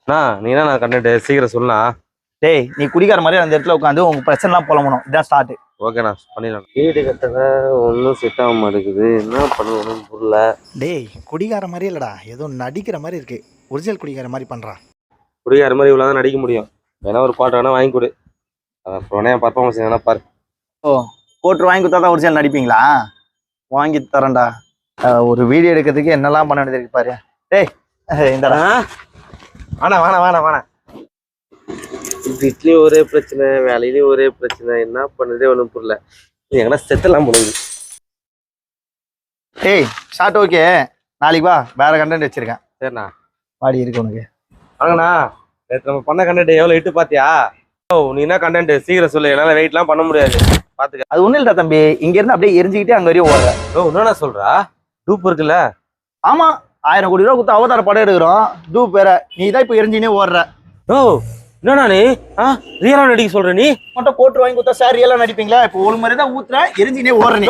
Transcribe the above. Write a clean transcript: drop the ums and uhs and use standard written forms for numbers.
நீ என்ன நான் கண்டுட்டு சீக்கிரம் சொல்லலாம். டேய் நீ குடிக்கார மாதிரி அந்த இடத்துல உட்காந்து உங்க பிரச்சனைலாம் புலம்பணும். இதான் ஸ்டார்ட். ஓகேண்ணா பண்ணிடலாம். வீடு கட்டத ஒன்றும் செட் ஆக மாட்டேங்குது. என்ன பண்ணுவோம் புரியல. டேய் குடிகார மாதிரி இல்லடா, ஏதோ நடிக்கிற மாதிரி இருக்கு. ஒரிஜினல் குடிகார மாதிரி பண்றான். குடிகார மாதிரி இவ்வளோ தான் நடிக்க முடியும். வேணா ஒரு குவார்டர் வேணா வாங்கி கொடு. அப்புறம் என் பர்ஃபார்மன்ஸ் என்ன பாரு. ஓ கோட்ரு வாங்கி கொடுத்தா தான் ஒரிஜினல் நடிப்பீங்களா? வாங்கி தரேன்டா. ஒரு வீடியோ எடுக்கிறதுக்கு என்னெல்லாம் பண்ண வேண்டியது இருக்கு பாரு. டேய் இந்தடா. வேணா வேணா வேணா வேணா. வீட்லயும் ஒரே பிரச்சனை, வேலையிலயும் ஒரே பிரச்சனை. என்ன பண்ணுறதே ஒன்றும் புரியல. எங்கன்னா செத்தெல்லாம் போடுது. டேய் ஷார்ட் ஓகே, நாளைக்கு வா, வேற கண்டென்ட் வச்சிருக்கேன். சரிண்ணா. வாடி இருக்கு உனக்கு. வாங்கண்ணா. நேற்று நம்ம பண்ண கண்டென்ட் எவ்வளோ இட்டு பார்த்தியா? ஓ நீ என்ன கண்டென்ட் சீக்கிரம் சொல்லு. என்னால் வெயிட்லாம் பண்ண முடியாது. பார்த்துக்க. அது ஒன்றும் இல்லடா தம்பி, இங்க இருந்து அப்படியே எரிஞ்சுக்கிட்டே அங்கே வரையும் ஓடுற. ஓ என்னண்ணா சொல்கிறா? டூப் இருக்குல்ல? ஆமா, 1000 கோடி ரூபா கொடுத்து அவதார படம் எடுக்கிறோம். டூப் வேற. நீ தான் இப்போ எரிஞ்சுனே ஓடுற. ஓ என்னண்ணா நீ ரியலாக நடிக்க சொல்கிற? நீ மட்டும் கோட்ரு வாங்கி கொடுத்தா சார் ரியலா நடிப்பீங்களா? இப்போ ஒரு மாதிரி தான் ஊத்துற, எரிஞ்சுனே ஓடுற நீ.